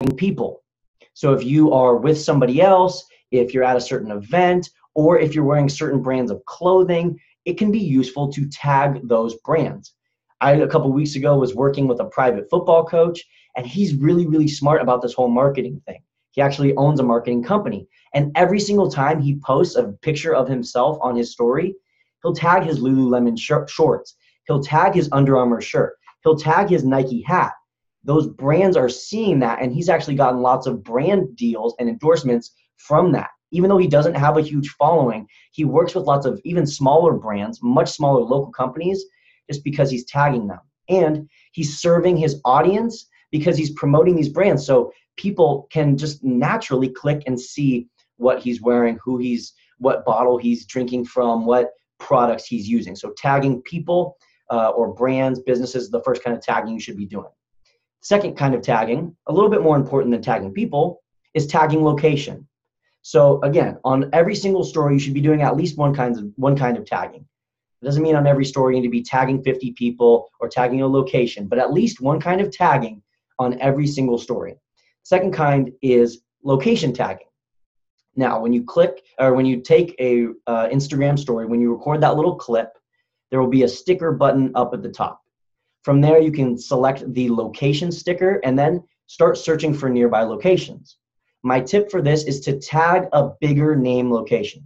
tagging people. So if you are with somebody else, if you're at a certain event, or if you're wearing certain brands of clothing, it can be useful to tag those brands. I, a couple weeks ago, was working with a private football coach, and he's really, really smart about this whole marketing thing. He actually owns a marketing company. And every single time he posts a picture of himself on his story, he'll tag his Lululemon shorts. He'll tag his Under Armour shirt. He'll tag his Nike hat. Those brands are seeing that, and he's actually gotten lots of brand deals and endorsements from that. Even though he doesn't have a huge following, he works with lots of even smaller brands, much smaller local companies, just because he's tagging them. And he's serving his audience because he's promoting these brands. So people can just naturally click and see what he's wearing, what bottle he's drinking from, what products he's using. So tagging people or brands, businesses is the first kind of tagging you should be doing. Second kind of tagging, a little bit more important than tagging people, is tagging location. So again, on every single story, you should be doing at least one kind of tagging. It doesn't mean on every story you need to be tagging 50 people or tagging a location, but at least one kind of tagging on every single story. Second kind is location tagging. Now, when you click or when you take a Instagram story, when you record that little clip, there will be a sticker button up at the top. From there, you can select the location sticker and then start searching for nearby locations. My tip for this is to tag a bigger name location.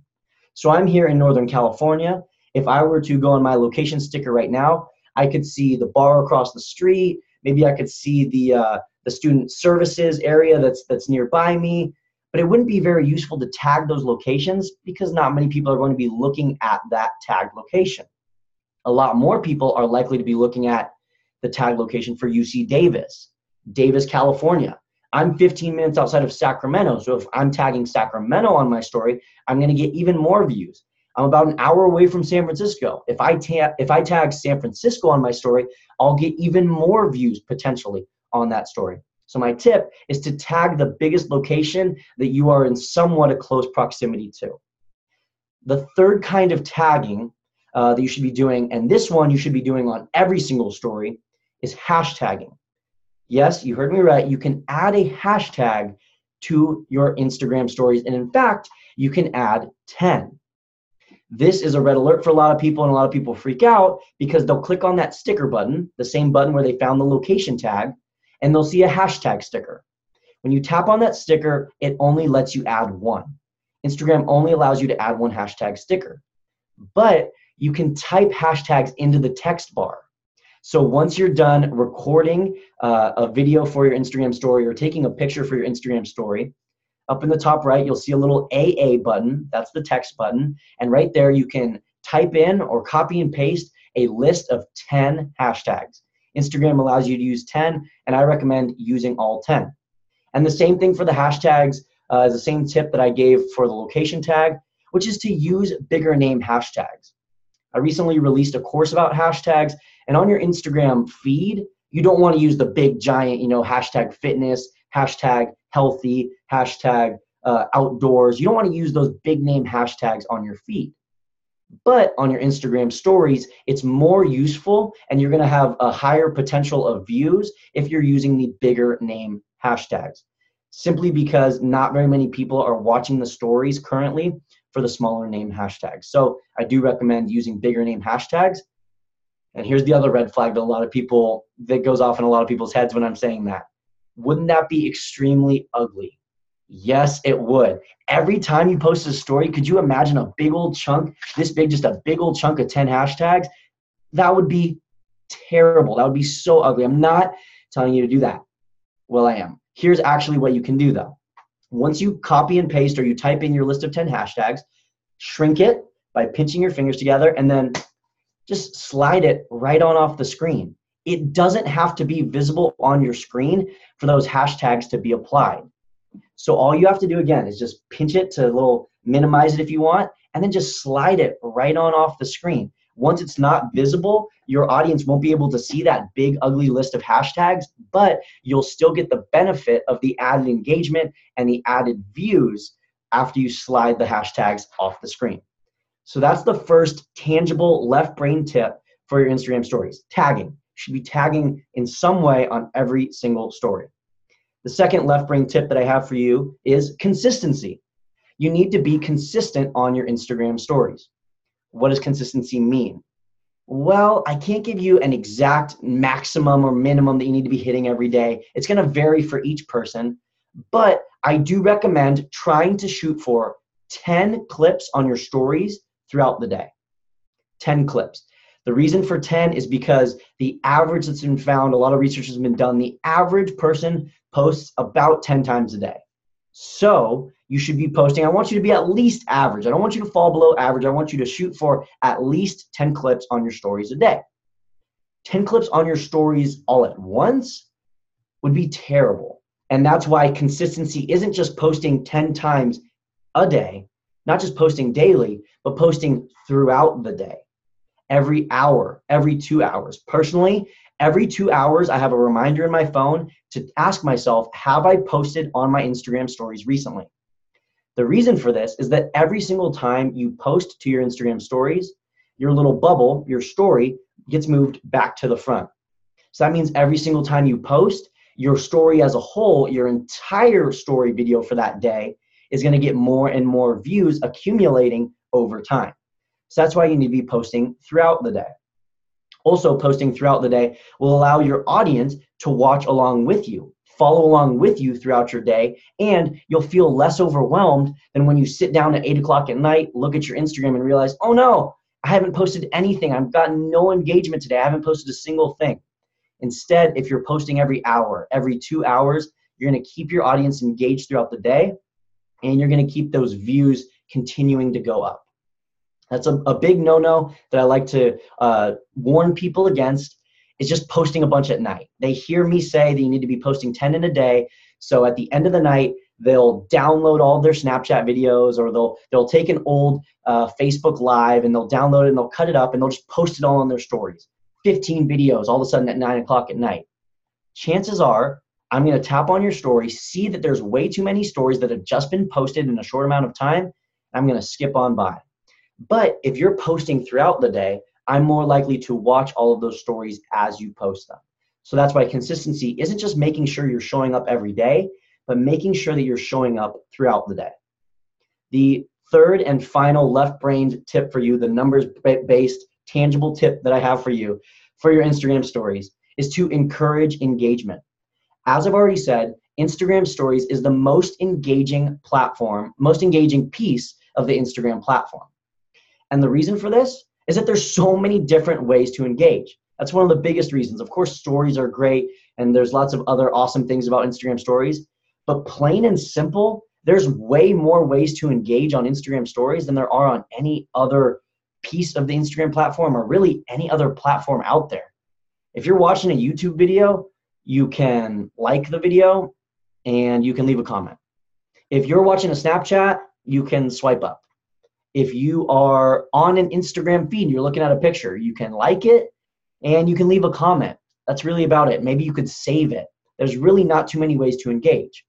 So I'm here in Northern California. If I were to go on my location sticker right now, I could see the bar across the street. Maybe I could see the student services area that's nearby me. But it wouldn't be very useful to tag those locations because not many people are going to be looking at that tagged location. A lot more people are likely to be looking at the tagged location for UC Davis, California. I'm 15 minutes outside of Sacramento, so if I'm tagging Sacramento on my story, I'm going to get even more views. I'm about an hour away from San Francisco. If I tag San Francisco on my story, I'll get even more views potentially on that story. So my tip is to tag the biggest location that you are in somewhat a close proximity to. The third kind of tagging that you should be doing, and this one you should be doing on every single story, is hashtagging. Yes, you heard me right. You can add a hashtag to your Instagram stories, and in fact, you can add 10. This is a red alert for a lot of people, and a lot of people freak out because they'll click on that sticker button, the same button where they found the location tag, and they'll see a hashtag sticker. When you tap on that sticker, it only lets you add one. Instagram only allows you to add one hashtag sticker. But you can type hashtags into the text bar. So once you're done recording a video for your Instagram story or taking a picture for your Instagram story, up in the top right, you'll see a little AA button. That's the text button. And right there, you can type in or copy and paste a list of 10 hashtags. Instagram allows you to use 10, and I recommend using all 10. And the same thing for the hashtags is the same tip that I gave for the location tag, which is to use bigger name hashtags. I recently released a course about hashtags, and on your Instagram feed, you don't want to use the big giant, hashtag fitness, hashtag healthy, hashtag outdoors. You don't want to use those big name hashtags on your feed. But on your Instagram stories, it's more useful and you're going to have a higher potential of views if you're using the bigger name hashtags. Simply because not very many people are watching the stories currently for the smaller name hashtags. So I do recommend using bigger name hashtags. And here's the other red flag that goes off in a lot of people's heads when I'm saying that. Wouldn't that be extremely ugly? Yes, it would. Every time you post a story, could you imagine a big old chunk, this big, just a big old chunk of 10 hashtags? That would be terrible. That would be so ugly. I'm not telling you to do that. Well, I am. Here's actually what you can do though. Once you copy and paste or you type in your list of 10 hashtags, shrink it by pinching your fingers together and then just slide it right on off the screen. It doesn't have to be visible on your screen for those hashtags to be applied. So all you have to do again is just pinch it to minimize it if you want, and then just slide it right on off the screen. Once it's not visible, your audience won't be able to see that big ugly list of hashtags, but you'll still get the benefit of the added engagement and the added views after you slide the hashtags off the screen. So that's the first tangible left brain tip for your Instagram stories. Tagging. You should be tagging in some way on every single story. The second left brain tip that I have for you is consistency. You need to be consistent on your Instagram stories. What does consistency mean? Well, I can't give you an exact maximum or minimum that you need to be hitting every day. It's going to vary for each person, but I do recommend trying to shoot for 10 clips on your stories throughout the day. 10 clips. The reason for 10 is because the average that's been found, a lot of research has been done, the average person posts about 10 times a day. So you should be posting, I want you to be at least average. I don't want you to fall below average. I want you to shoot for at least 10 clips on your stories a day. 10 clips on your stories all at once would be terrible. And that's why consistency isn't just posting 10 times a day, not just posting daily, but posting throughout the day. Every hour, every 2 hours. Personally, every 2 hours, I have a reminder in my phone to ask myself, have I posted on my Instagram stories recently? The reason for this is that every single time you post to your Instagram stories, your little bubble, your story, gets moved back to the front. So that means every single time you post, your story as a whole, your entire story video for that day is going to get more and more views accumulating over time. So that's why you need to be posting throughout the day. Also, posting throughout the day will allow your audience to watch along with you, follow along with you throughout your day, and you'll feel less overwhelmed than when you sit down at 8 o'clock at night, look at your Instagram and realize, oh no, I haven't posted anything. I've gotten no engagement today. I haven't posted a single thing. Instead, if you're posting every hour, every 2 hours, you're going to keep your audience engaged throughout the day, and you're going to keep those views continuing to go up. That's a big no-no that I like to warn people against, is just posting a bunch at night. They hear me say that you need to be posting 10 in a day, so at the end of the night, they'll download all of their Snapchat videos, or they'll take an old Facebook Live and they'll download it and they'll cut it up and they'll just post it all on their stories. 15 videos all of a sudden at 9 o'clock at night. Chances are, I'm going to tap on your story, see that there's way too many stories that have just been posted in a short amount of time, and I'm going to skip on by. But if you're posting throughout the day, I'm more likely to watch all of those stories as you post them. So that's why consistency isn't just making sure you're showing up every day, but making sure that you're showing up throughout the day. The third and final left-brained tip for you, the numbers-based tangible tip that I have for you for your Instagram stories, is to encourage engagement. As I've already said, Instagram stories is the most engaging platform, most engaging piece of the Instagram platform. And the reason for this is that there's so many different ways to engage. That's one of the biggest reasons. Of course, stories are great, and there's lots of other awesome things about Instagram stories, but plain and simple, there's way more ways to engage on Instagram stories than there are on any other piece of the Instagram platform, or really any other platform out there. If you're watching a YouTube video, you can like the video and you can leave a comment. If you're watching a Snapchat, you can swipe up. If you are on an Instagram feed, you're looking at a picture, you can like it and you can leave a comment. That's really about it. Maybe you could save it. There's really not too many ways to engage.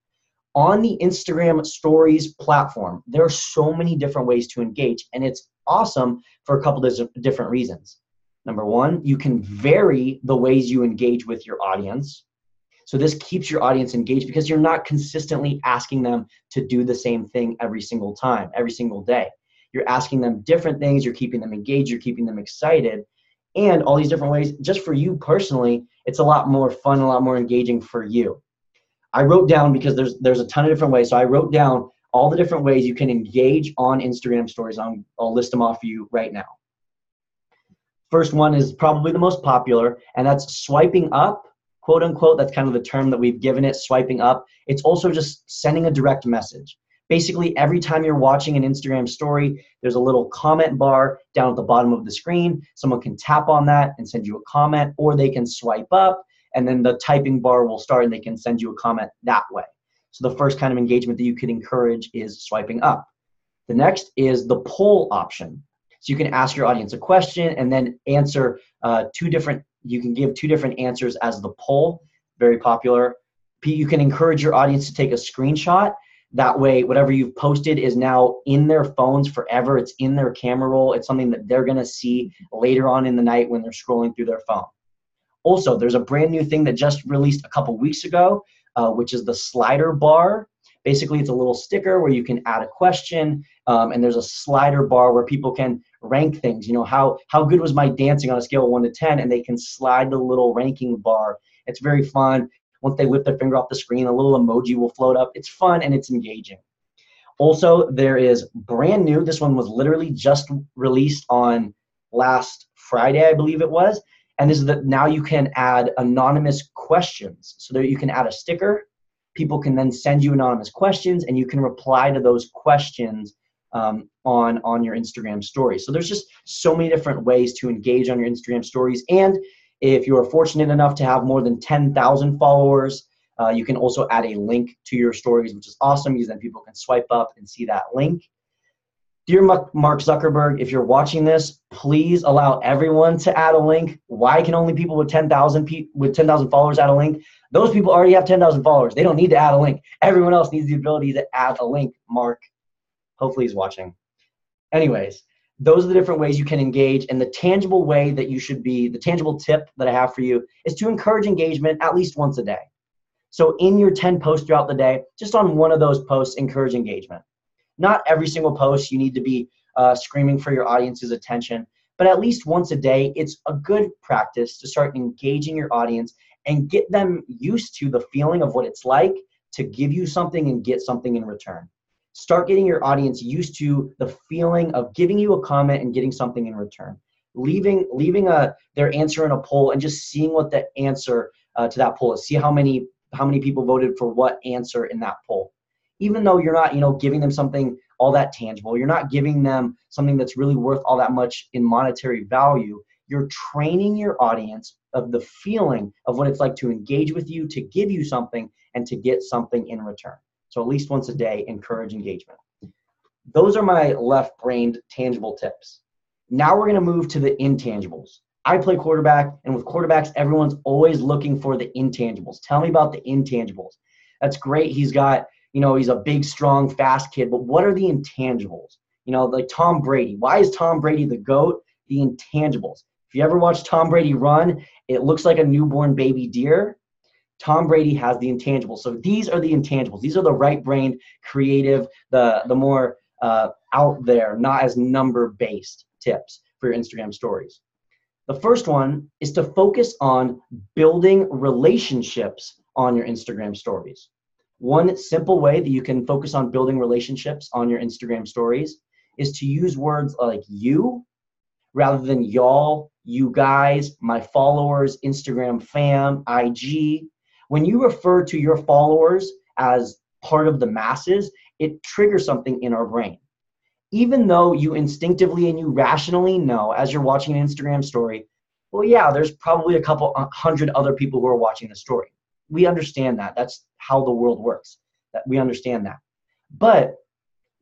On the Instagram stories platform, there are so many different ways to engage, and it's awesome for a couple of different reasons. Number one, you can vary the ways you engage with your audience. So this keeps your audience engaged because you're not consistently asking them to do the same thing every single time, every single day. You're asking them different things, you're keeping them engaged, you're keeping them excited, and all these different ways. Just for you personally, it's a lot more fun, a lot more engaging for you. I wrote down, because there's a ton of different ways, so I wrote down all the different ways you can engage on Instagram stories. I'll list them off for you right now. First one is probably the most popular, and that's swiping up, quote unquote. That's kind of the term that we've given it, swiping up. It's also just sending a direct message. Basically, every time you're watching an Instagram story, there's a little comment bar down at the bottom of the screen. Someone can tap on that and send you a comment, or they can swipe up, and then the typing bar will start and they can send you a comment that way. So the first kind of engagement that you could encourage is swiping up. The next is the poll option. So you can ask your audience a question and then answer you can give two different answers as the poll. Very popular. You can encourage your audience to take a screenshot. That way, whatever you've posted is now in their phones forever. It's in their camera roll. It's something that they're going to see later on in the night when they're scrolling through their phone. Also, there's a brand new thing that just released a couple weeks ago which is the slider bar. Basically, it's a little sticker where you can add a question, and there's a slider bar where people can rank things. You know, how good was my dancing on a scale of 1 to 10, and they can slide the little ranking bar. It's very fun. Once they lift their finger off the screen, a little emoji will float up. It's fun and it's engaging. Also, there is brand new. This one was literally just released on last Friday, I believe it was. And this is that now you can add anonymous questions. So that you can add a sticker. People can then send you anonymous questions, and you can reply to those questions on your Instagram stories. So there's just so many different ways to engage on your Instagram stories. And if you are fortunate enough to have more than 10,000 followers, you can also add a link to your stories, which is awesome because then people can swipe up and see that link. Dear Mark Zuckerberg, if you're watching this, please allow everyone to add a link. Why can only people with 10,000 followers add a link? Those people already have 10,000 followers. They don't need to add a link. Everyone else needs the ability to add a link. Mark, hopefully he's watching. Anyways, those are the different ways you can engage, and the tangible way that you should be, the tangible tip that I have for you is to encourage engagement at least once a day. So in your 10 posts throughout the day, just on one of those posts, encourage engagement. Not every single post you need to be screaming for your audience's attention, but at least once a day, it's a good practice to start engaging your audience and get them used to the feeling of what it's like to give you something and get something in return. Start getting your audience used to the feeling of giving you a comment and getting something in return. Leaving their answer in a poll and just seeing what the answer to that poll is. See how many people voted for what answer in that poll. Even though you're not, giving them something all that tangible, you're not giving them something that's really worth all that much in monetary value, you're training your audience of the feeling of what it's like to engage with you, to give you something, and to get something in return. So at least once a day, encourage engagement. Those are my left-brained tangible tips. Now we're gonna move to the intangibles. I play quarterback, and with quarterbacks, everyone's always looking for the intangibles. Tell me about the intangibles. That's great. He's got, he's a big, strong, fast kid, but what are the intangibles? Like Tom Brady. Why is Tom Brady the GOAT? The intangibles. If you ever watch Tom Brady run, it looks like a newborn baby deer. Tom Brady has the intangibles. So these are the intangibles. These are the right-brained, creative, the more out there, not as number-based tips for your Instagram stories. The first one is to focus on building relationships on your Instagram stories. One simple way that you can focus on building relationships on your Instagram stories is to use words like you rather than y'all, you guys, my followers, Instagram fam, IG. When you refer to your followers as part of the masses, it triggers something in our brain. Even though you instinctively and you rationally know as you're watching an Instagram story, well, yeah, there's probably a couple 100 other people who are watching the story. We understand that. That's how the world works. That we understand that. But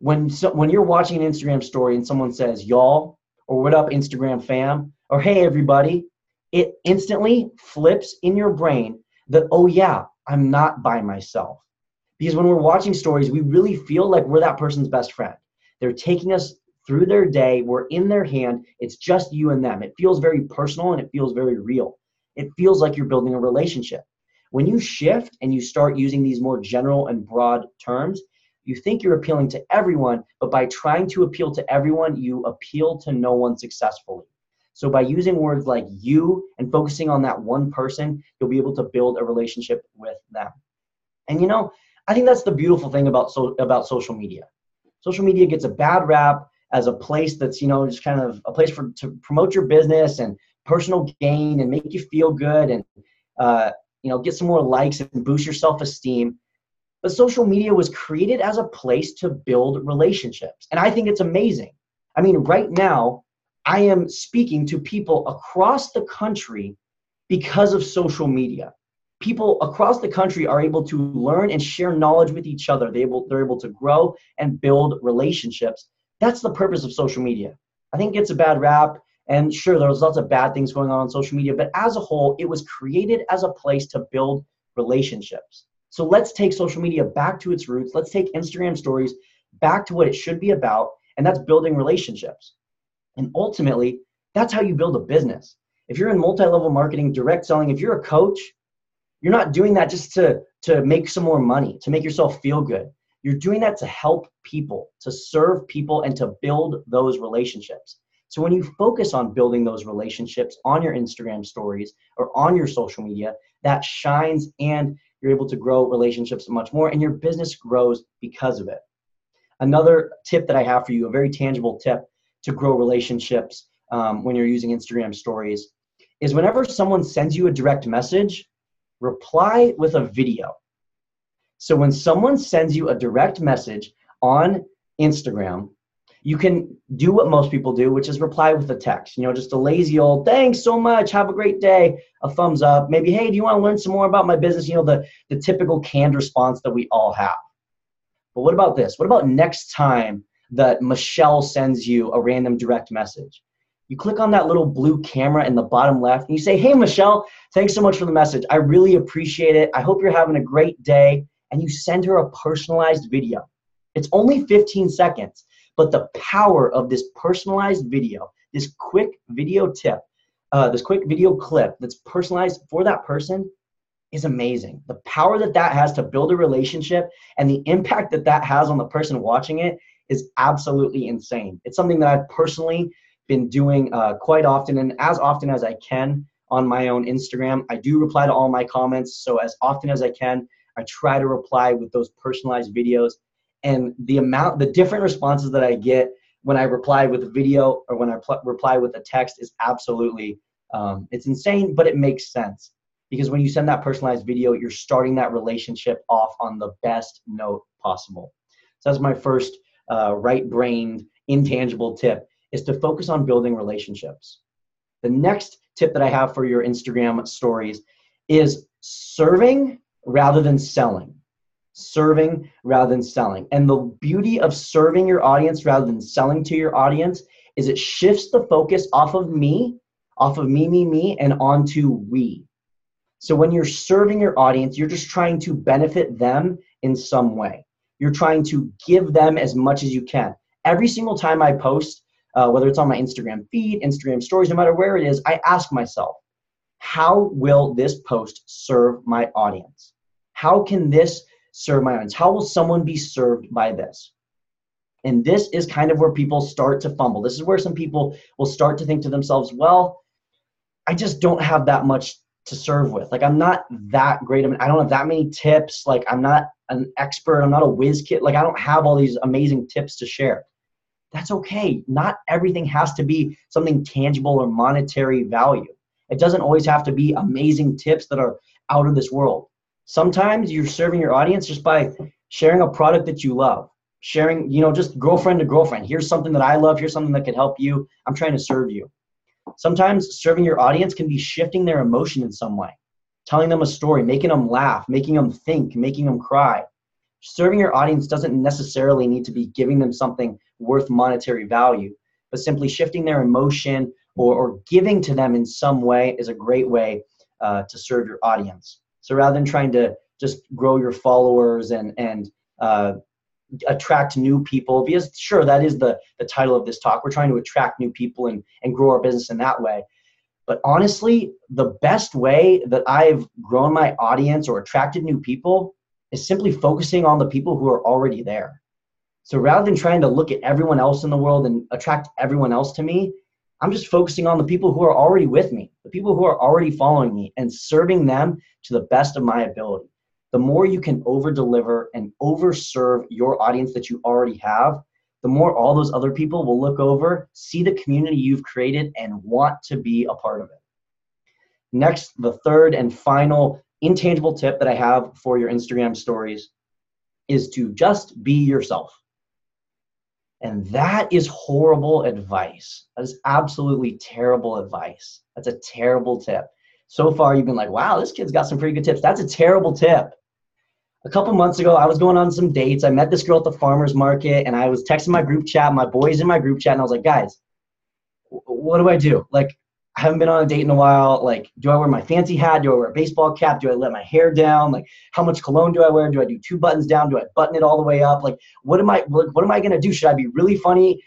when you're watching an Instagram story and someone says y'all, or what up Instagram fam, or hey everybody, it instantly flips in your brain that, oh yeah, I'm not by myself. Because when we're watching stories, we really feel like we're that person's best friend. They're taking us through their day. We're in their hand. It's just you and them. It feels very personal and it feels very real. It feels like you're building a relationship. When you shift and you start using these more general and broad terms, you think you're appealing to everyone, but by trying to appeal to everyone, you appeal to no one successfully. So by using words like you and focusing on that one person, you'll be able to build a relationship with them. And I think that's the beautiful thing about social media. Social media gets a bad rap as a place that's, just kind of a place to promote your business and personal gain and make you feel good and, get some more likes and boost your self-esteem. But social media was created as a place to build relationships. And I think it's amazing. I mean, right now, I am speaking to people across the country because of social media. People across the country are able to learn and share knowledge with each other. They're able to grow and build relationships. That's the purpose of social media. I think it gets a bad rap. And sure, there's lots of bad things going on social media, but as a whole, it was created as a place to build relationships. So let's take social media back to its roots. Let's take Instagram stories back to what it should be about, and that's building relationships. And ultimately, that's how you build a business. If you're in multi-level marketing, direct selling, if you're a coach, You're not doing that just to make some more money, to make yourself feel good. You're doing that to help people, to serve people, and to build those relationships. So when you focus on building those relationships on your Instagram stories or on your social media, that shines, and you're able to grow relationships much more, and your business grows because of it. Another tip that I have for you, a very tangible tip to grow relationships when you're using Instagram stories, is whenever someone sends you a direct message, reply with a video. So when someone sends you a direct message on Instagram, you can do what most people do, which is reply with a text. Just a lazy old, thanks so much, have a great day, a thumbs up, maybe, hey, do you want to learn some more about my business? The typical canned response that we all have. But what about this? What about next time that Michelle sends you a random direct message? You click on that little blue camera in the bottom left and you say, hey, Michelle, thanks so much for the message. I really appreciate it. I hope you're having a great day. And you send her a personalized video. It's only 15 seconds, but the power of this personalized video, this quick video tip, this quick video clip that's personalized for that person is amazing. The power that has to build a relationship and the impact that has on the person watching it is absolutely insane. It's something that I've personally been doing quite often, and as often as I can on my own Instagram. I do reply to all my comments, so as often as I can, I try to reply with those personalized videos. And the different responses that I get when I reply with a video or when I reply with a text is absolutely, it's insane, but it makes sense. Because when you send that personalized video, you're starting that relationship off on the best note possible. So that's my first right-brained, intangible tip, is to focus on building relationships. The next tip that I have for your Instagram stories is serving rather than selling. Serving rather than selling. And the beauty of serving your audience rather than selling to your audience is it shifts the focus off of me, and onto we. So when you're serving your audience, you're just trying to benefit them in some way. You're trying to give them as much as you can. Every single time I post, whether it's on my Instagram feed, Instagram stories, no matter where it is, I ask myself, how will this post serve my audience? How can this serve my audience? How will someone be served by this? And this is kind of where people start to fumble. This is where some people will start to think to themselves, well, I just don't have that much to serve with. Like, I'm not that great. I don't have that many tips. Like, I'm not an expert. I'm not a whiz kid. Like, I don't have all these amazing tips to share. That's okay. Not everything has to be something tangible or monetary value. It doesn't always have to be amazing tips that are out of this world. Sometimes you're serving your audience just by sharing a product that you love. Sharing, just girlfriend to girlfriend. Here's something that I love. Here's something that could help you. I'm trying to serve you. Sometimes serving your audience can be shifting their emotion in some way. Telling them a story, making them laugh, making them think, making them cry. Serving your audience doesn't necessarily need to be giving them something worth monetary value, but simply shifting their emotion or giving to them in some way is a great way to serve your audience. So rather than trying to just grow your followers and attract new people, because sure, that is the title of this talk. We're trying to attract new people and grow our business in that way. But honestly, the best way that I've grown my audience or attracted new people is simply focusing on the people who are already there. So rather than trying to look at everyone else in the world and attract everyone else to me, I'm just focusing on the people who are already with me, the people who are already following me, and serving them to the best of my ability. The more you can over-deliver and over-serve your audience that you already have, the more all those other people will look over, see the community you've created, and want to be a part of it. Next, the third and final intangible tip that I have for your Instagram stories is to just be yourself. And that is horrible advice. That is absolutely terrible advice. That's a terrible tip. So far, you've been like, wow, this kid's got some pretty good tips. That's a terrible tip. A couple months ago, I was going on some dates. I met this girl at the farmer's market, and I was texting my group chat, my boys in my group chat, and I was like, guys, what do I do? Like, I haven't been on a date in a while. Like, do I wear my fancy hat? Do I wear a baseball cap? Do I let my hair down? Like, how much cologne do I wear? Do I do 2 buttons down? Do I button it all the way up? Like, what am I going to do? Should I be really funny?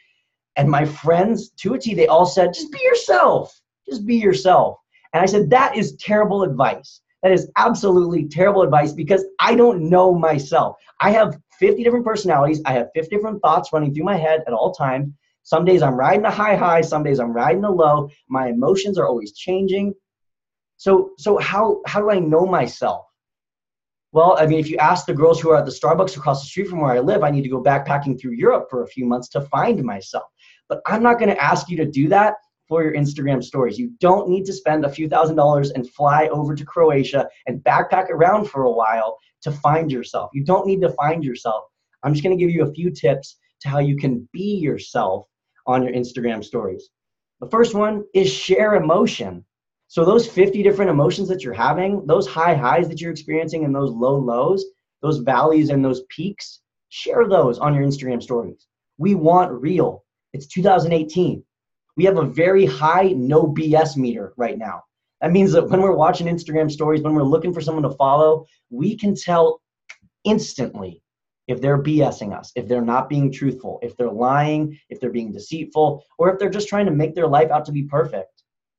And my friends, to a T, they all said, just be yourself. Just be yourself. And I said, that is terrible advice. That is absolutely terrible advice because I don't know myself. I have 50 different personalities. I have 50 different thoughts running through my head at all times. Some days I'm riding a high, some days I'm riding a low. My emotions are always changing. So how do I know myself? Well, I mean, if you ask the girls who are at the Starbucks across the street from where I live, I need to go backpacking through Europe for a few months to find myself. But I'm not going to ask you to do that for your Instagram stories. You don't need to spend a few $1,000s and fly over to Croatia and backpack around for a while to find yourself. You don't need to find yourself. I'm just going to give you a few tips to how you can be yourself on your Instagram stories. The first one is share emotion. So those 50 different emotions that you're having, those high highs that you're experiencing and those low lows, those valleys and those peaks, share those on your Instagram stories. We want real. It's 2018. We have a very high no BS meter right now. That means that when we're watching Instagram stories, when we're looking for someone to follow, we can tell instantly if they're BSing us, if they're not being truthful, if they're lying, if they're being deceitful, or if they're just trying to make their life out to be perfect.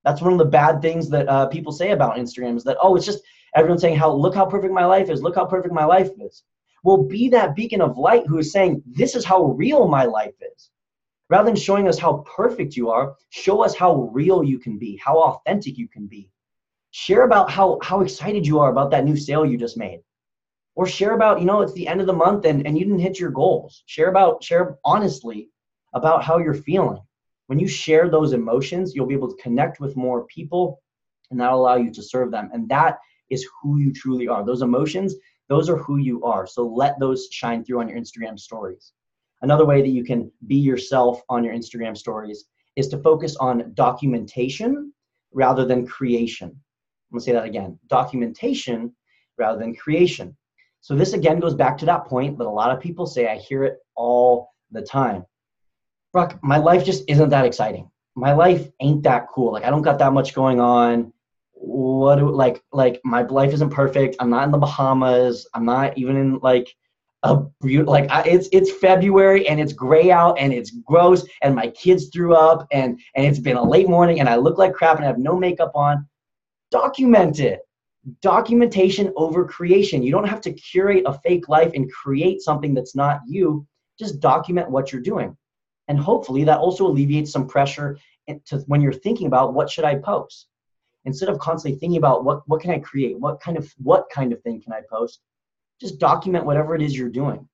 That's one of the bad things that people say about Instagram is that, oh, it's just everyone saying look how perfect my life is, look how perfect my life is. Well, be that beacon of light who is saying, this is how real my life is. Rather than showing us how perfect you are, show us how real you can be, how authentic you can be. Share about how excited you are about that new sale you just made. Or share about, it's the end of the month and you didn't hit your goals. Share honestly about how you're feeling. When you share those emotions, you'll be able to connect with more people and that'll allow you to serve them. And that is who you truly are. Those emotions, those are who you are. So let those shine through on your Instagram stories. Another way that you can be yourself on your Instagram stories is to focus on documentation rather than creation. I'm gonna say that again, documentation rather than creation. So this again goes back to that point that a lot of people say, I hear it all the time. Brock, my life just isn't that exciting. My life ain't that cool. Like I don't got that much going on. Like my life isn't perfect. I'm not in the Bahamas. I'm not even in it's February and it's gray out and it's gross and my kids threw up and it's been a late morning and I look like crap and I have no makeup on. Document it. Documentation over creation. You don't have to curate a fake life and create something that's not you. Just document what you're doing. And hopefully that also alleviates some pressure when you're thinking about what should I post. Instead of constantly thinking about what can I create, what kind of thing can I post, just document whatever it is you're doing.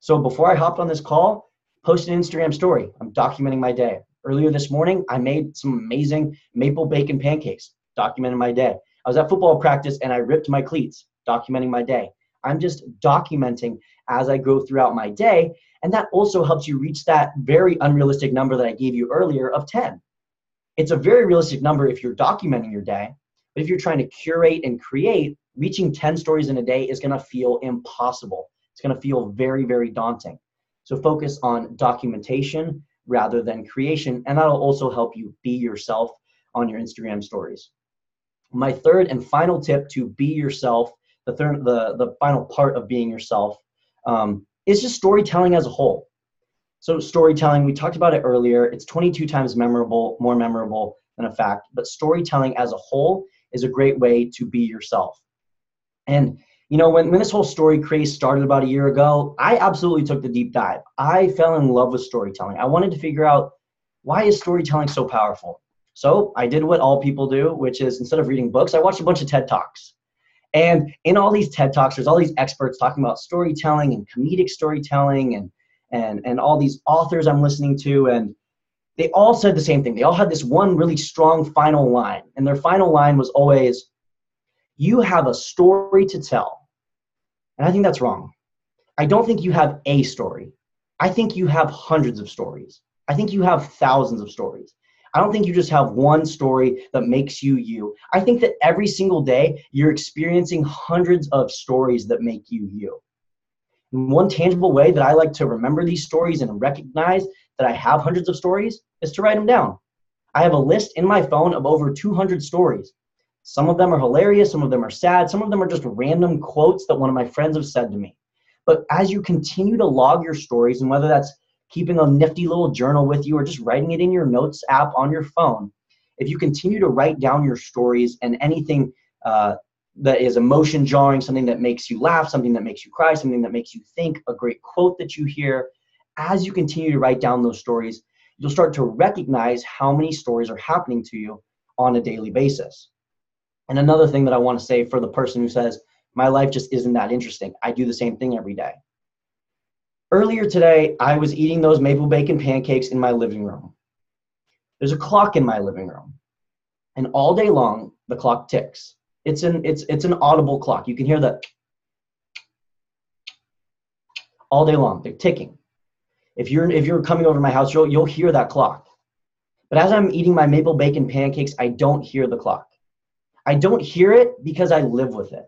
So before I hopped on this call, posted an Instagram story. I'm documenting my day. Earlier this morning, I made some amazing maple bacon pancakes, documenting my day. I was at football practice and I ripped my cleats, documenting my day. I'm just documenting as I go throughout my day. And that also helps you reach that very unrealistic number that I gave you earlier of 10. It's a very realistic number if you're documenting your day. But if you're trying to curate and create, reaching 10 stories in a day is going to feel impossible. It's going to feel very, very daunting. So focus on documentation rather than creation. And that'll also help you be yourself on your Instagram stories. My third and final tip to be yourself, the final part of being yourself, is just storytelling as a whole. So storytelling, we talked about it earlier, it's 22 times more memorable than a fact, but storytelling as a whole is a great way to be yourself. And when this whole story craze started about a year ago, I absolutely took the deep dive. I fell in love with storytelling. I wanted to figure out, why is storytelling so powerful? So I did what all people do, which is instead of reading books, I watched a bunch of TED Talks. And in all these TED Talks, there's all these experts talking about storytelling and comedic storytelling and all these authors I'm listening to, and they all said the same thing. They all had this one really strong final line, and their final line was always, you have a story to tell. And I think that's wrong. I don't think you have a story. I think you have hundreds of stories. I think you have thousands of stories. I don't think you just have one story that makes you you. I think that every single day you're experiencing hundreds of stories that make you you. And one tangible way that I like to remember these stories and recognize that I have hundreds of stories is to write them down. I have a list in my phone of over 200 stories. Some of them are hilarious, some of them are sad, some of them are just random quotes that one of my friends have said to me. But as you continue to log your stories, and whether that's keeping a nifty little journal with you or just writing it in your notes app on your phone, if you continue to write down your stories and anything that is emotion jarring, something that makes you laugh, something that makes you cry, something that makes you think, a great quote that you hear. As you continue to write down those stories, you'll start to recognize how many stories are happening to you on a daily basis. And another thing that I want to say for the person who says, my life just isn't that interesting, I do the same thing every day. Earlier today, I was eating those maple bacon pancakes in my living room. There's a clock in my living room, and all day long, the clock ticks. It's an audible clock. You can hear that all day long. They're ticking. If you're coming over to my house, you'll hear that clock. But as I'm eating my maple bacon pancakes, I don't hear the clock. I don't hear it because I live with it.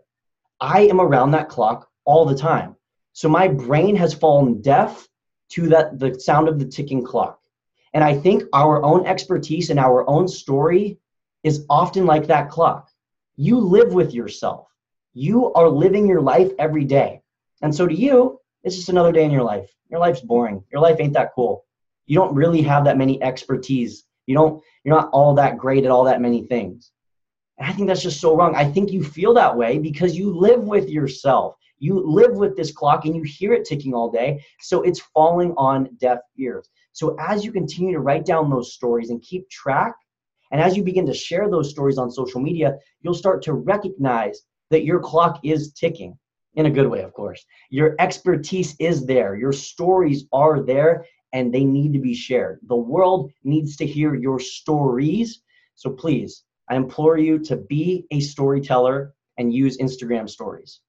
I am around that clock all the time. So my brain has fallen deaf to the sound of the ticking clock. And I think our own expertise and our own story is often like that clock. You live with yourself. You are living your life every day. And so to you, it's just another day in your life. Your life's boring. Your life ain't that cool. You don't really have that many expertise. You're not all that great at all that many things. And I think that's just so wrong. I think you feel that way because you live with yourself. You live with this clock and you hear it ticking all day. So it's falling on deaf ears. So as you continue to write down those stories and keep track, and as you begin to share those stories on social media, you'll start to recognize that your clock is ticking, in a good way, of course. Your expertise is there. Your stories are there, and they need to be shared. The world needs to hear your stories. So please, I implore you to be a storyteller and use Instagram stories.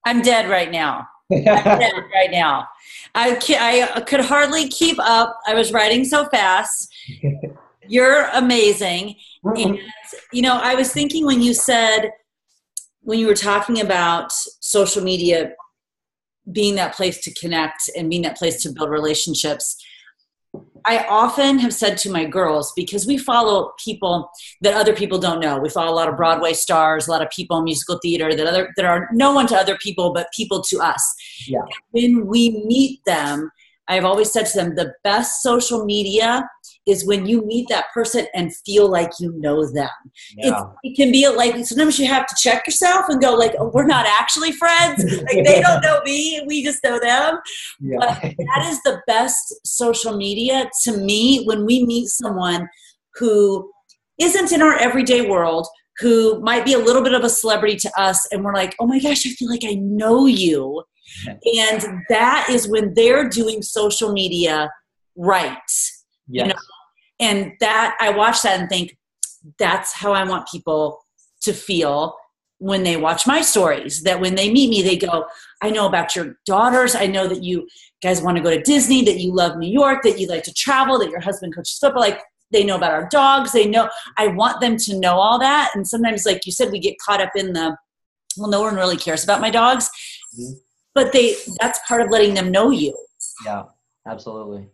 I'm dead right now. I'm dead right now. I could hardly keep up. I was writing so fast. You're amazing. And, I was thinking when you were talking about social media being that place to connect and being that place to build relationships, I often have said to my girls, because we follow people that other people don't know. We follow a lot of Broadway stars, a lot of people in musical theater that are no one to other people, but people to us. Yeah. When we meet them, I've always said to them, the best social media is when you meet that person and feel like you know them. Yeah. It can be like, sometimes you have to check yourself and go like, oh, we're not actually friends. Like they don't know me. We just know them. Yeah. But that is the best social media to me, when we meet someone who isn't in our everyday world, who might be a little bit of a celebrity to us. And we're like, oh my gosh, I feel like I know you. And that is when they're doing social media right. Yes. And that I watch that and think, that's how I want people to feel when they watch my stories, that when they meet me, they go, I know about your daughters. I know that you guys want to go to Disney, that you love New York, that you like to travel, that your husband coaches football. Like they know about our dogs. They know, I want them to know all that. And sometimes, like you said, we get caught up in well, no one really cares about my dogs, but that's part of letting them know you. Yeah, absolutely.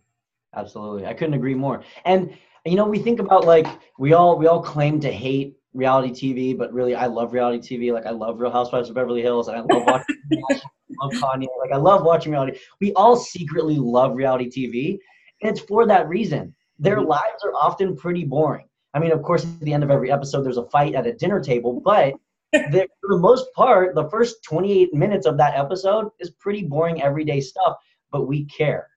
Absolutely. I couldn't agree more. And, we think about like, we all claim to hate reality TV, but really I love reality TV. Like I love Real Housewives of Beverly Hills, and I love watching I love Kanye. Like I love watching reality. We all secretly love reality TV, and it's for that reason. Their lives are often pretty boring. I mean, of course, at the end of every episode, there's a fight at a dinner table, but for the most part, the first 28 minutes of that episode is pretty boring, everyday stuff, but we care.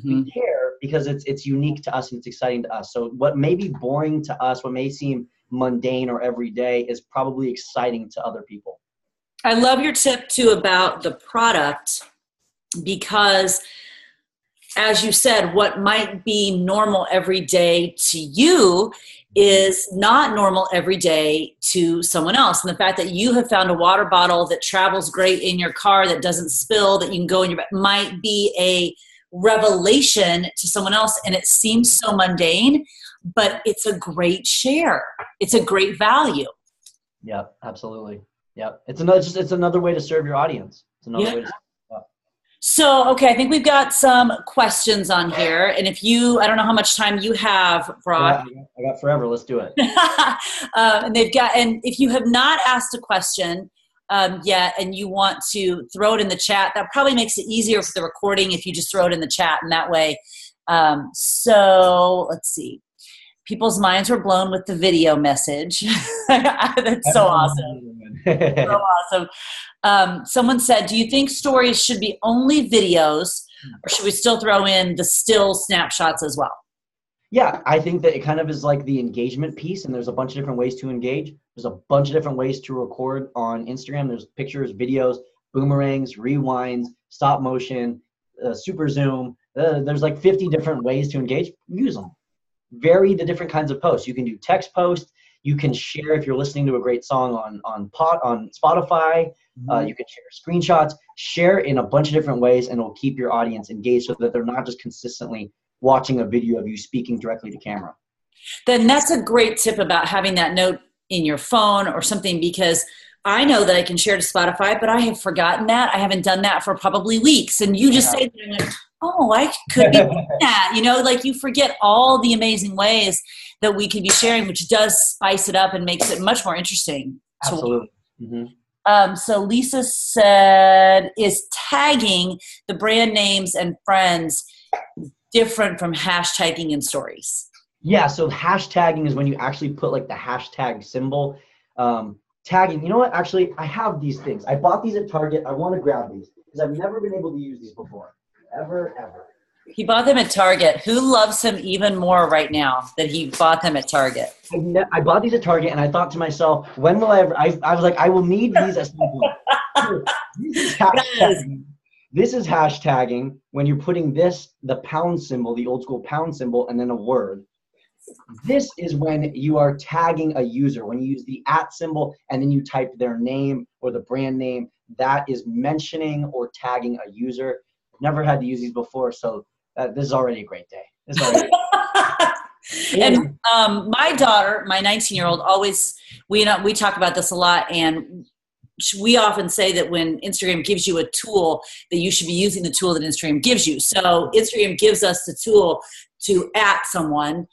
We care because it's unique to us and it's exciting to us. So what may be boring to us, what may seem mundane or everyday, is probably exciting to other people. I love your tip too about the product, because as you said, what might be normal every day to you is not normal every day to someone else. And the fact that you have found a water bottle that travels great in your car, that doesn't spill, that you can go in your bag, might be a revelation to someone else. And it seems so mundane, but it's a great share. It's a great value. Yeah, absolutely. Yeah. It's another way to serve your audience. It's another way to So, okay, I think we've got some questions on here. And I don't know how much time you have, Brock. I got forever. Let's do it. And if you have not asked a question yet and you want to throw it in the chat, that probably makes it easier for the recording if you just throw it in the chat, and that way. So let's see. people's minds were blown with the video message. That's so awesome. So awesome. Someone said, do you think stories should be only videos, or should we still throw in the still snapshots as well? Yeah, I think that it kind of is like the engagement piece, and there's a bunch of different ways to engage. There's a bunch of different ways to record on Instagram. There's pictures, videos, boomerangs, rewinds, stop motion, super zoom. There's like 50 different ways to engage. Use them. Vary the different kinds of posts. You can do text posts. You can share if you're listening to a great song on Spotify. You can share screenshots. Share in a bunch of different ways, and it'll keep your audience engaged so that they're not just consistently watching a video of you speaking directly to camera. Then that's a great tip about having that note in your phone or something, because I know that I can share to Spotify, but I have forgotten that. I haven't done that for probably weeks. And you just say that, and I'm like, oh, I could be doing that. You know, like you forget all the amazing ways that we could be sharing, which does spice it up and makes it much more interesting. Absolutely. So Lisa said, is tagging the brand names and friends different from hashtagging in stories? Yeah, so hashtagging is when you actually put like the hashtag symbol. Tagging, you know what? Actually, I have these things. I bought these at Target. I want to grab these because I've never been able to use these before. Ever. He bought them at Target. Who loves him even more right now that he bought them at Target? I bought these at Target, and I thought to myself, when will I ever? I was like, I will need these at some point. This is hashtagging when you're putting the pound symbol, the old school pound symbol, and then a word. This is when you are tagging a user. When you use the @ symbol and then you type their name or the brand name, that is mentioning or tagging a user. Never had to use these before, so this is already a great day. And my daughter, my 19-year-old, always, we talk about this a lot, and we often say that when Instagram gives you a tool, that you should be using the tool that Instagram gives you. So Instagram gives us the tool to @ someone.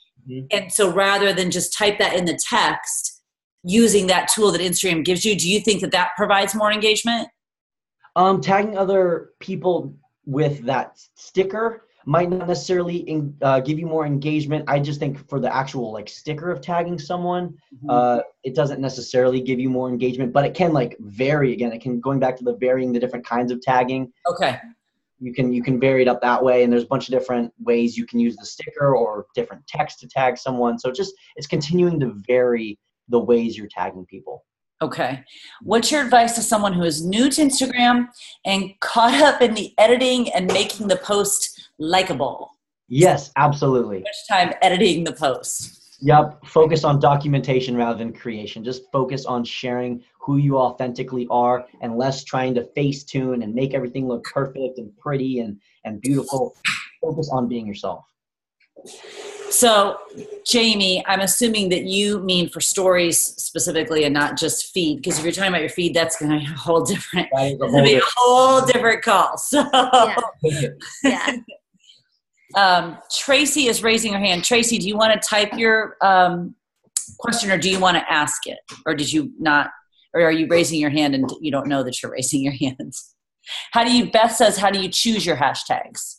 And so rather than just type that in the text, using that tool that Instagram gives you, do you think that that provides more engagement? Tagging other people with that sticker might not necessarily give you more engagement. I just think for the actual like sticker of tagging someone, it doesn't necessarily give you more engagement, but it can like vary. Again, it can, going back to the varying the different kinds of tagging. Okay. You can vary it up that way, and there's a bunch of different ways you can use the sticker or different text to tag someone. So it's continuing to vary the ways you're tagging people. Okay. What's your advice to someone who is new to Instagram and caught up in the editing and making the post likable? Yes, absolutely. Much time editing the post. Yep. Focus on documentation rather than creation. Just focus on sharing who you authentically are and less trying to face tune and make everything look perfect and pretty and beautiful. Focus on being yourself. So, Jamie, I'm assuming that you mean for stories specifically and not just feed, because if you're talking about your feed, that's going to be a whole different, call. So, yeah. Tracy is raising her hand. Tracy, do you want to type your question, or do you want to ask it? Or did you not, or are you raising your hand and you don't know that you're raising your hands? Beth says, how do you choose your hashtags?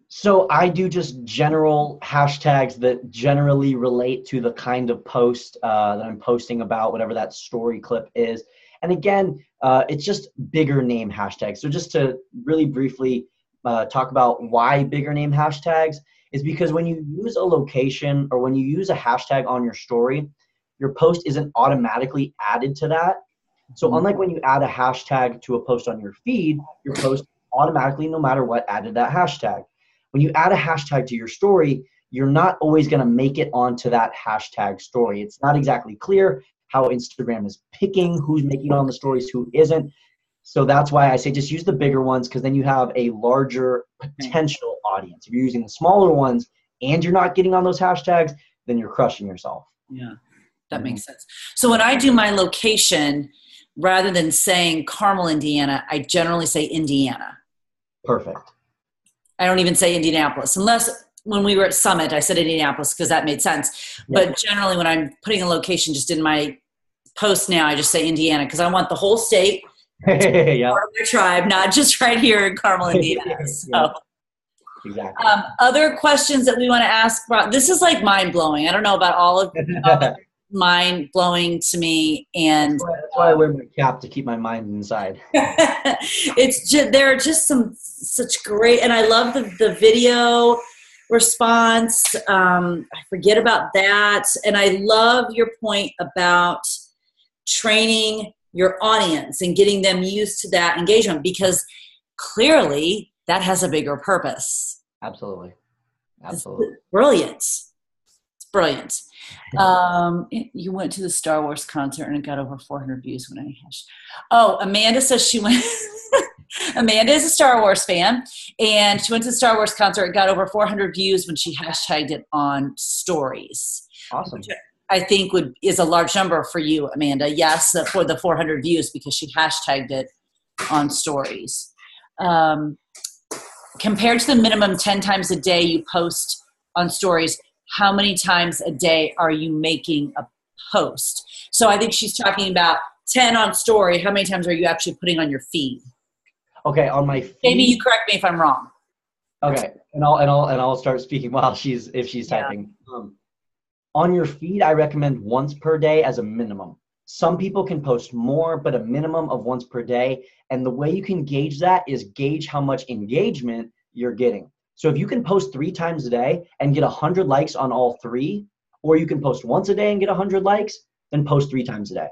So I do just general hashtags that generally relate to the kind of post that I'm posting about, whatever that story clip is. And again, it's just bigger name hashtags. So just to really briefly talk about why bigger name hashtags is because when you use a location or when you use a hashtag on your story, your post isn't automatically added to that. So unlike when you add a hashtag to a post on your feed, your post automatically, no matter what, added that hashtag. When you add a hashtag to your story, you're not always going to make it onto that hashtag story. It's not exactly clear how Instagram is picking who's making it on the stories, who isn't. So that's why I say just use the bigger ones, because then you have a larger potential audience. If you're using the smaller ones and you're not getting on those hashtags, then you're crushing yourself. Yeah, that makes sense. So when I do my location, rather than saying Carmel, Indiana, I generally say Indiana. Perfect. I don't even say Indianapolis, unless when we were at Summit, I said Indianapolis because that made sense. Yeah. But generally when I'm putting a location just in my post now, I just say Indiana because I want the whole state to be part of my tribe, not just right here in Carmel, Indiana. So. Exactly. Other questions that we want to ask, this is like mind-blowing. I don't know about all of mind-blowing to me. And that's why I wear my cap, to keep my mind inside. it's just, there are just some such great, and I love the video response. I forget about that. And I love your point about training your audience and getting them used to that engagement, because clearly that has a bigger purpose. Absolutely. It's brilliant. It's brilliant. You went to the Star Wars concert and it got over 400 views when I hashed. Oh, Amanda says she went. Amanda is a Star Wars fan, and she went to the Star Wars concert. It got over 400 views when she hashtagged it on stories. Awesome. I think is a large number for you, Amanda. Yes, for the 400 views, because she hashtagged it on stories. Compared to the minimum 10 times a day you post on stories, how many times a day are you making a post? So I think she's talking about 10 on story. How many times are you actually putting on your feed? Okay, on my feed. Amy, you correct me if I'm wrong. Okay, and I'll start speaking while she's typing. On your feed, I recommend once per day as a minimum. Some people can post more, but a minimum of once per day. And the way you can gauge that is gauge how much engagement you're getting. So if you can post 3 times a day and get 100 likes on all 3, or you can post once a day and get 100 likes, then post 3 times a day.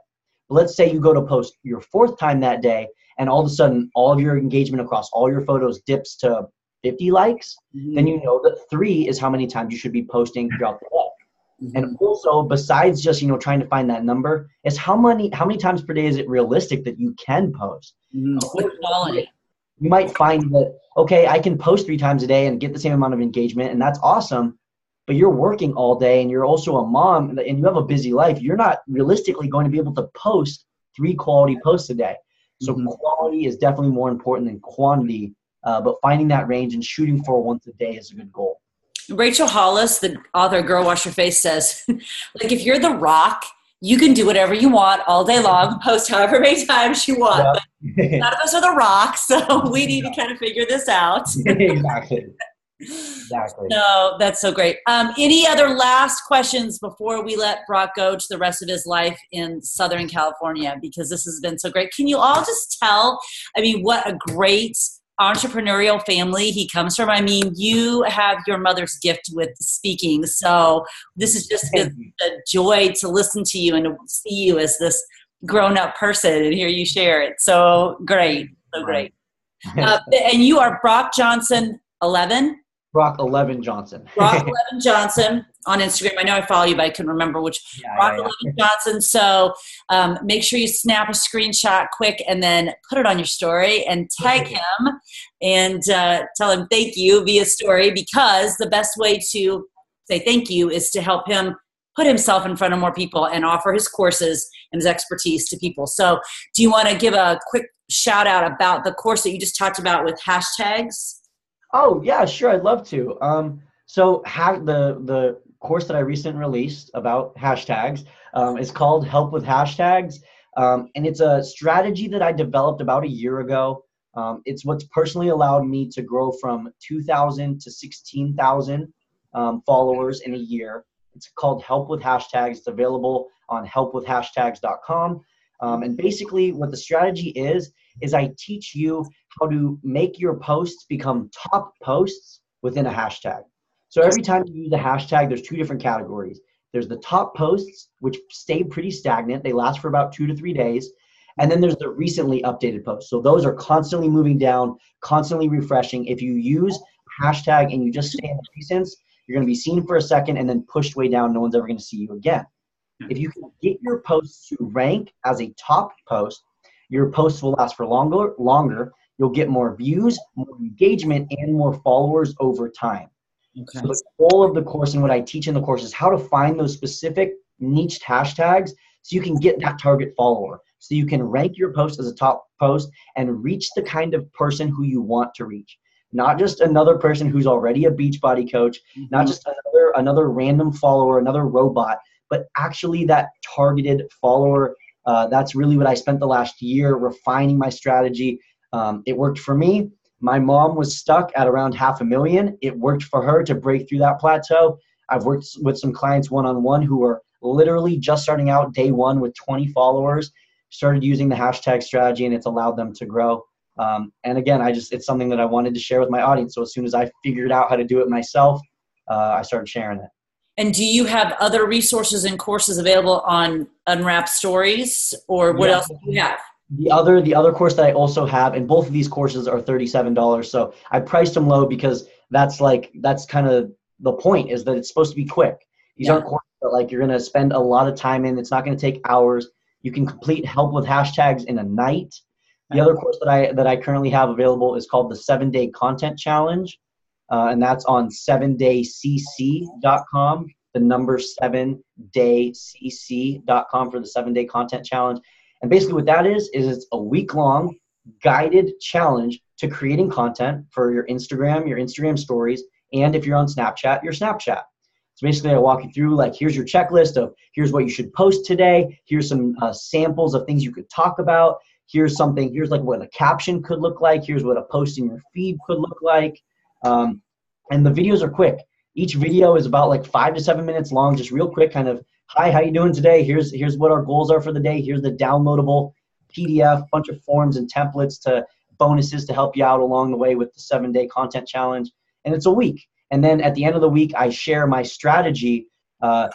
But let's say you go to post your 4th time that day, and all of a sudden all of your engagement across all your photos dips to 50 likes, then you know that 3 is how many times you should be posting throughout the day. And also, besides just, trying to find that number, is how many times per day is it realistic that you can post? Quality. You might find that, okay, I can post 3 times a day and get the same amount of engagement, and that's awesome, but you're working all day and you're also a mom and you have a busy life. You're not realistically going to be able to post 3 quality posts a day. So quality is definitely more important than quantity, but finding that range and shooting for once a day is a good goal. Rachel Hollis, the author of Girl Wash Your Face, says, like, if you're The Rock, you can do whatever you want all day long, post however many times you want. But none of us are The Rock, so we need to kind of figure this out. Exactly. No, that's so great. Any other last questions before we let Brock go to the rest of his life in Southern California? Because this has been so great. Can you all just tell, what a great entrepreneurial family he comes from? You have your mother's gift with speaking, so this is just a joy to listen to you and to see you as this grown-up person and hear you share it. So great. And you are Brock Johnson 11? Brock 11 Johnson. Brock 11 Johnson on Instagram. I know I follow you, but I couldn't remember which. Brock 11 Johnson. So make sure you snap a screenshot quick and then put it on your story and tag him and tell him thank you via story, because the best way to say thank you is to help him put himself in front of more people and offer his courses and his expertise to people. So do you want to give a quick shout out about the course that you just talked about with hashtags? Oh, yeah, sure. I'd love to. So the course that I recently released about hashtags is called Help with Hashtags. And it's a strategy that I developed about a year ago. It's what's personally allowed me to grow from 2,000 to 16,000 followers in a year. It's called Help with Hashtags. It's available on helpwithhashtags.com. And basically what the strategy is I teach you how to make your posts become top posts within a hashtag. So every time you use a hashtag, there's 2 different categories. There's the top posts, which stay pretty stagnant. They last for about 2 to 3 days. And then there's the recently updated posts. So those are constantly moving down, constantly refreshing. If you use hashtag and you just stay in the recents, you're going to be seen for a second and then pushed way down. No one's ever going to see you again. If you can get your posts to rank as a top post, your posts will last for longer. You'll get more views, more engagement, and more followers over time. Okay. So the goal of the course and what I teach in the course is how to find those specific niched hashtags so you can get that target follower. So you can rank your post as a top post and reach the kind of person who you want to reach. Not just another person who's already a Beachbody coach, not just another random follower, another robot, but actually that targeted follower. That's really what I spent the last year refining my strategy. It worked for me. My mom was stuck at around 500,000. It worked for her to break through that plateau. I've worked with some clients one-on-one who are literally just starting out day one with 20 followers, started using the hashtag strategy, and it's allowed them to grow. And again, it's something that I wanted to share with my audience. So as soon as I figured out how to do it myself, I started sharing it. And do you have other resources and courses available on Unwrap Stories, or what else do you have? The other course that I also have, and both of these courses are $37. So I priced them low because that's kind of the point, is that it's supposed to be quick. These aren't courses that you're going to spend a lot of time in. It's not going to take hours. You can complete help with hashtags in a night. The other course that I currently have available is called the 7-Day Content Challenge. And that's on 7daycc.com, the number 7daycc.com for the 7-Day Content Challenge. And basically what that is it's a week-long guided challenge to creating content for your Instagram stories, and if you're on Snapchat, your Snapchat. So basically I walk you through, here's your checklist of here's what you should post today. Here's some samples of things you could talk about. Here's what a caption could look like. Here's what a post in your feed could look like. And the videos are quick. Each video is about 5 to 7 minutes long, just real quick, kind of, hi, how you doing today? Here's what our goals are for the day. Here's the downloadable PDF, bunch of forms and templates to bonuses to help you out along the way with the 7-Day Content Challenge. And it's a week. And then at the end of the week, I share my strategy for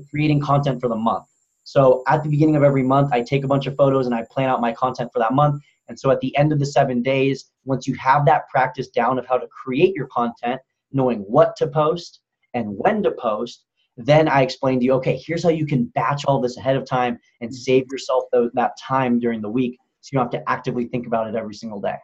creating content for the month. So at the beginning of every month, I take a bunch of photos and I plan out my content for that month. And so at the end of the 7 days, once you have that practice down of how to create your content, knowing what to post and when to post, then I explain to you, okay, here's how you can batch all this ahead of time and save yourself that time during the week, so you don't have to actively think about it every single day.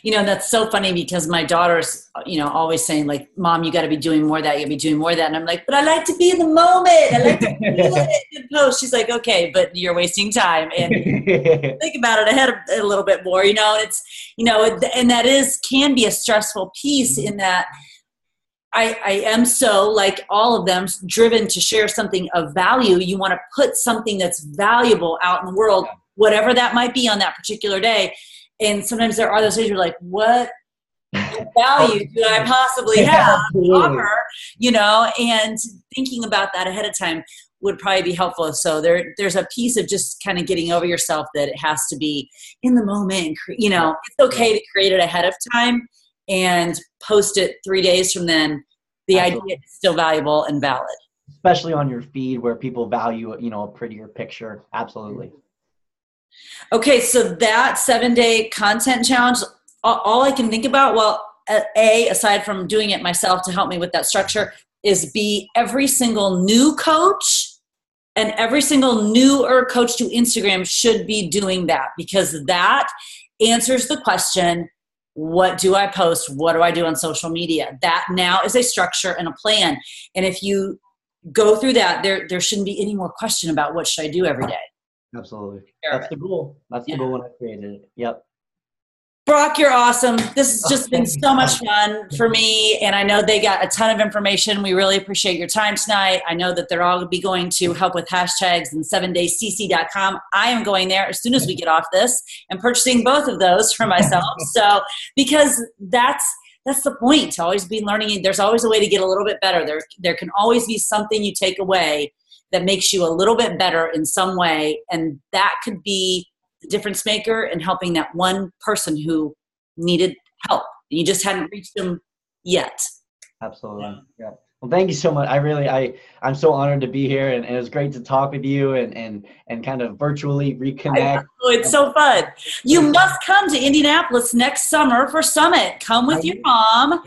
That's so funny because my daughter's, always saying Mom, you got to be doing more of that. You got to be doing more of that. And I'm like, but I like to be in the moment. I like to feel it and post. She's like, okay, but you're wasting time. And think about it ahead a little bit more, and it's, and that can be a stressful piece in that I am so, like all of them, driven to share something of value. You want to put something that's valuable out in the world, whatever that might be on that particular day. And sometimes there are those days you're like, what value do I possibly have to offer? And thinking about that ahead of time would probably be helpful. So there's a piece of just kind of getting over yourself that it has to be in the moment. It's okay to create it ahead of time and post it 3 days from then. The idea is still valuable and valid. Especially on your feed where people value, a prettier picture. Absolutely. Okay, so that 7-day content challenge, all I can think about, aside from doing it myself to help me with that structure, is every single new coach and every single newer coach to Instagram should be doing that, because that answers the question, what do I post? What do I do on social media? That now is a structure and a plan. And if you go through that, there shouldn't be any more question about what should I do every day. Absolutely. That's the goal. That's the goal when I created it. Yep. Brock, you're awesome. This has just been so much fun for me, and I know they got a ton of information. We really appreciate your time tonight. I know that they're all going to be going to help with hashtags and 7daycc.com. I am going there as soon as we get off this and purchasing both of those for myself. So, because that's the point, to always be learning. There's always a way to get a little bit better. There can always be something you take away that makes you a little bit better in some way, and that could be the difference maker in helping that one person who needed help. You just hadn't reached them yet. Absolutely. Yeah. Well, thank you so much. I'm so honored to be here, and it was great to talk with you and kind of virtually reconnect. It's so fun. You must come to Indianapolis next summer for Summit. Come with your mom.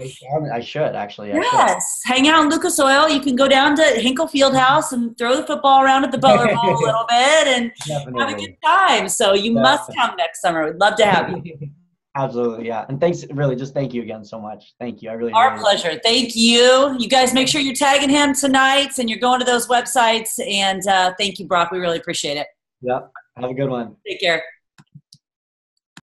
I should, actually. Yes. Hang out in Lucas Oil. You can go down to Hinkle Fieldhouse and throw the football around at the Butler Bowl a little bit and have a good time. So you must come next summer. We'd love to have you. Absolutely, yeah. And thank you again so much. Thank you. Our pleasure. Thank you. You guys make sure you're tagging him tonight and you're going to those websites. And thank you, Brock. We really appreciate it. Yep. Have a good one. Take care.